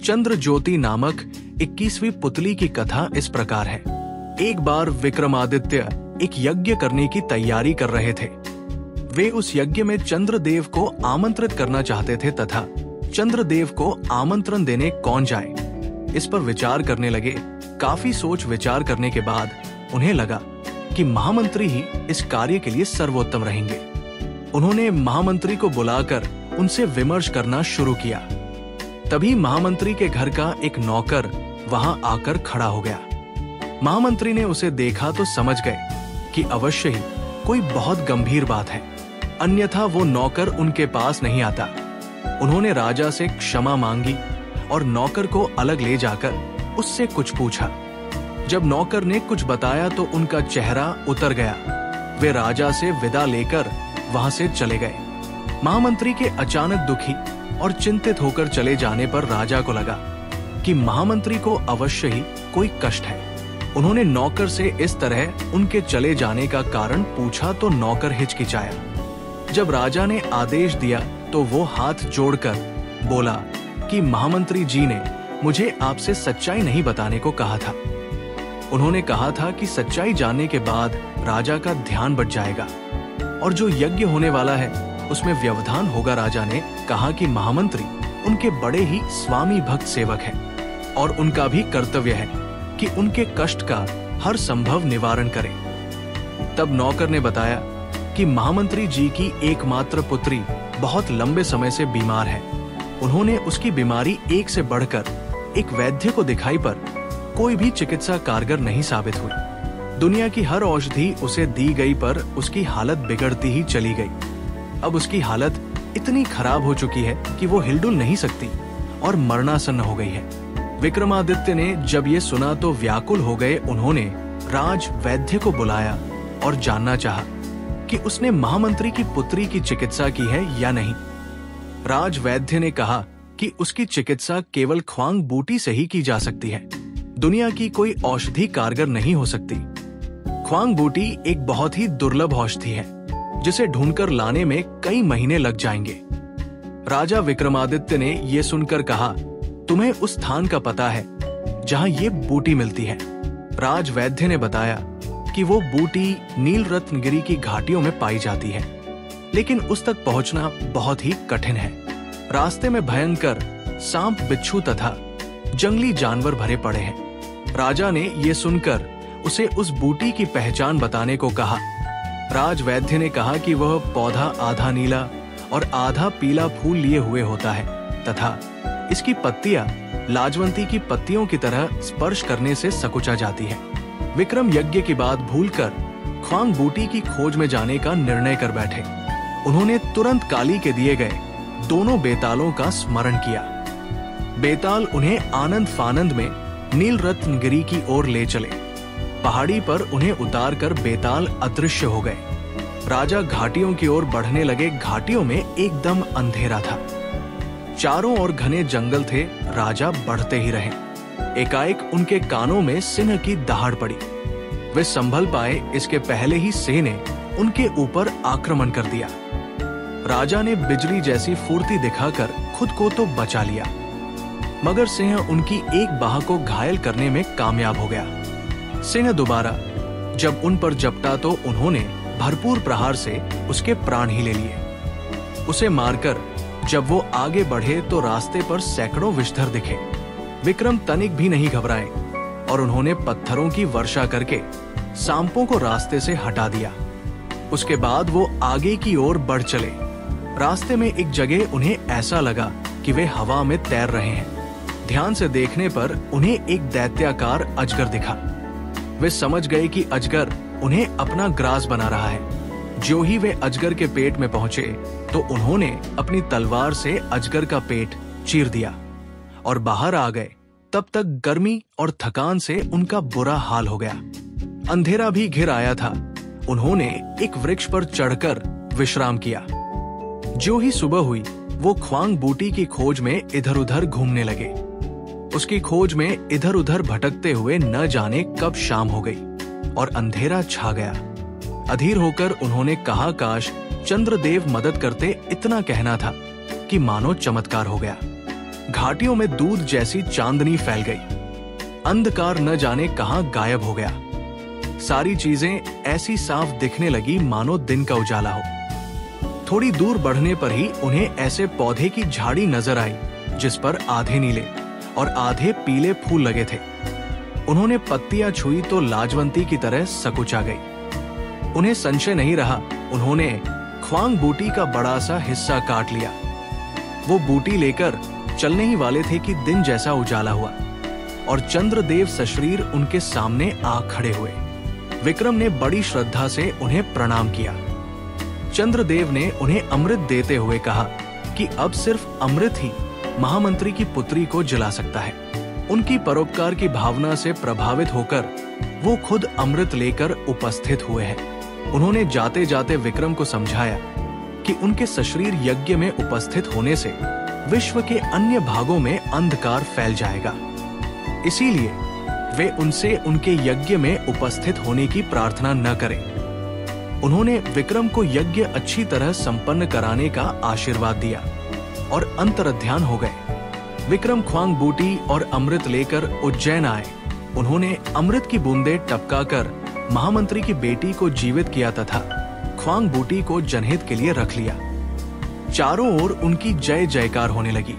चंद्र ज्योति नामक 21वीं पुतली की कथा इस प्रकार है। एक बार विक्रमादित्य एक यज्ञ करने की तैयारी कर रहे थे। वे उस यज्ञ में चंद्रदेव को आमंत्रित करना चाहते थे तथा चंद्रदेव को आमंत्रण देने कौन जाए, इस पर विचार करने लगे। काफी सोच विचार करने के बाद उन्हें लगा कि महामंत्री ही इस कार्य के लिए सर्वोत्तम रहेंगे। उन्होंने महामंत्री को बुलाकर उनसे विमर्श करना शुरू किया। तभी महामंत्री के घर का एक नौकर वहां आकर खड़ा हो गया। महामंत्री ने उसे देखा तो समझ गए कि अवश्य ही कोई बहुत गंभीर बात है, अन्यथा वो नौकर उनके पास नहीं आता। उन्होंने राजा से क्षमा मांगी और नौकर को अलग ले जाकर उससे कुछ पूछा। जब नौकर ने कुछ बताया तो उनका चेहरा उतर गया। वे राजा से विदा लेकर वहां से चले गए। महामंत्री के अचानक दुखी और चिंतित होकर चले जाने पर राजा को लगा कि महामंत्री को अवश्य ही कोई कष्ट है। उन्होंने नौकर से इस तरह उनके चले जाने का कारण पूछा तो नौकर हिचकिचाया। जब राजा ने आदेश दिया तो वो हाथ जोड़कर बोला कि महामंत्री जी ने मुझे आपसे सच्चाई नहीं बताने को कहा था। उन्होंने कहा था कि सच्चाई जानने के बाद राजा का ध्यान बट जाएगा और जो यज्ञ होने वाला है उसमें व्यवधान होगा। राजा ने कहा कि महामंत्री उनके बड़े ही स्वामी भक्त सेवक हैं और उनका भी कर्तव्य है कि उनके कष्ट का हर संभव निवारण करें। तब नौकर ने बताया कि महामंत्री जी की एकमात्र पुत्री बहुत लंबे समय से बीमार है। उन्होंने उसकी बीमारी एक से बढ़कर एक वैद्य को दिखाई पर कोई भी चिकित्सा कारगर नहीं साबित हुई। दुनिया की हर औषधि उसे दी गई पर उसकी हालत बिगड़ती ही चली गई। अब उसकी हालत इतनी खराब हो चुकी है कि वो हिलडुल नहीं सकती और मरणासन्न हो गई है। विक्रमादित्य ने जब ये सुना तो व्याकुल हो गए। उन्होंने राज वैद्य को बुलाया और जानना चाहा कि उसने महामंत्री की पुत्री की चिकित्सा की है या नहीं। राज वैद्य ने कहा कि उसकी चिकित्सा केवल ख्वांग बूटी से ही की जा सकती है। दुनिया की कोई औषधि कारगर नहीं हो सकती। ख्वांग बूटी एक बहुत ही दुर्लभ औषधि है जिसे ढूंढकर लाने में कई महीने लग जाएंगे। राजा विक्रमादित्य ने यह सुनकर कहा, तुम्हें उस स्थान का पता है जहां ये बूटी मिलती है। राज वैद्य ने बताया कि वो बूटी नील रत्नगिरी की घाटियों में पाई जाती है, लेकिन उस तक पहुंचना बहुत ही कठिन है। रास्ते में भयंकर सांप, बिच्छू तथा जंगली जानवर भरे पड़े हैं। राजा ने यह सुनकर उसे उस बूटी की पहचान बताने को कहा। राज वैद्य ने कहा कि वह पौधा आधा नीला और आधा पीला फूल लिए हुए होता है तथा इसकी पत्तियां लाजवंती की पत्तियों की तरह स्पर्श करने से सकुचा जाती है। विक्रम यज्ञ की बात भूलकर ख्वांग बूटी की खोज में जाने का निर्णय कर बैठे। उन्होंने तुरंत काली के दिए गए दोनों बेतालों का स्मरण किया। बेताल उन्हें आनंद फानंद में नील रत्नगिरी की ओर ले चले। पहाड़ी पर उन्हें उतारकर बेताल अदृश्य हो गए। राजा घाटियों की ओर बढ़ने लगे। घाटियों में एकदम अंधेरा था। चारों ओर घने जंगल थे। राजा बढ़ते ही रहे। एकाएक उनके कानों में सिंह की दहाड़ पड़ी। वे संभल पाए इसके पहले ही सिंह ने उनके ऊपर आक्रमण कर दिया। राजा ने बिजली जैसी फुर्ती दिखाकर खुद को तो बचा लिया, मगर सिंह उनकी एक बाह को घायल करने में कामयाब हो गया। सिंह दोबारा जब उन पर झपटा तो उन्होंने भरपूर प्रहार से उसके प्राण ही ले लिए। उसे मारकर जब वो आगे बढ़े तो रास्ते पर सैकड़ों विषधर दिखे। विक्रम तनिक भी नहीं घबराए और उन्होंने पत्थरों की वर्षा करके सांपों को रास्ते से हटा दिया। उसके बाद वो आगे की ओर बढ़ चले। रास्ते में एक जगह उन्हें ऐसा लगा कि वे हवा में तैर रहे हैं। ध्यान से देखने पर उन्हें एक दैत्याकार अजगर दिखा। वे समझ गए कि अजगर उन्हें अपना ग्रास बना रहा है। जो ही वे अजगर के पेट में पहुंचे तो उन्होंने अपनी तलवार से अजगर का पेट चीर दिया और बाहर आ गए। तब तक गर्मी और थकान से उनका बुरा हाल हो गया। अंधेरा भी घिर आया था। उन्होंने एक वृक्ष पर चढ़कर विश्राम किया। जो ही सुबह हुई वो ख्वांग बूटी की खोज में इधर उधर घूमने लगे। उसकी खोज में इधर उधर भटकते हुए न जाने कब शाम हो गई और अंधेरा छा गया। अधीर होकर उन्होंने कहा, काश चंद्रदेव मदद करते। इतना कहना था कि मानो चमत्कार हो गया। घाटियों में दूध जैसी चांदनी फैल गई। अंधकार न जाने कहां गायब हो गया। सारी चीजें ऐसी साफ दिखने लगी मानो दिन का उजाला हो। थोड़ी दूर बढ़ने पर ही उन्हें ऐसे पौधे की झाड़ी नजर आई जिस पर आधे नीले और आधे पीले फूल लगे थे। उन्होंने पत्तियां छुई तो लाजवंती की तरह सकुचा गई। उन्हें संशय नहीं रहा, उन्होंने ख्वांग बूटी का बड़ा सा हिस्सा काट लिया। वो बूटी लेकर चलने ही वाले थे कि दिन जैसा उजाला हुआ और चंद्रदेव सशरीर उनके सामने आ खड़े हुए। विक्रम ने बड़ी श्रद्धा से उन्हें प्रणाम किया। चंद्रदेव ने उन्हें अमृत देते हुए कहा कि अब सिर्फ अमृत ही महामंत्री की पुत्री को जिला सकता है। उनकी परोपकार की भावना से प्रभावित होकर वो खुद अमृत लेकर उपस्थित हुए हैं। उन्होंने जाते जाते विक्रम को समझाया कि उनके सशरीर यज्ञ में उपस्थित होने से विश्व के अन्य भागों में अंधकार फैल जाएगा। इसीलिए वे उनसे उनके यज्ञ में उपस्थित होने की प्रार्थना न करें। उन्होंने विक्रम को यज्ञ अच्छी तरह संपन्न कराने का आशीर्वाद दिया और अंतर्ध्यान हो गए। विक्रम ख्वांग बूटी और अमृत लेकर उज्जैन आए। उन्होंने अमृत की बूंदें टपकाकर महामंत्री की बेटी को जीवित किया तथा ख्वांग बूटी को जनहित के लिए रख लिया। चारों ओर उनकी जय जयकार होने लगी।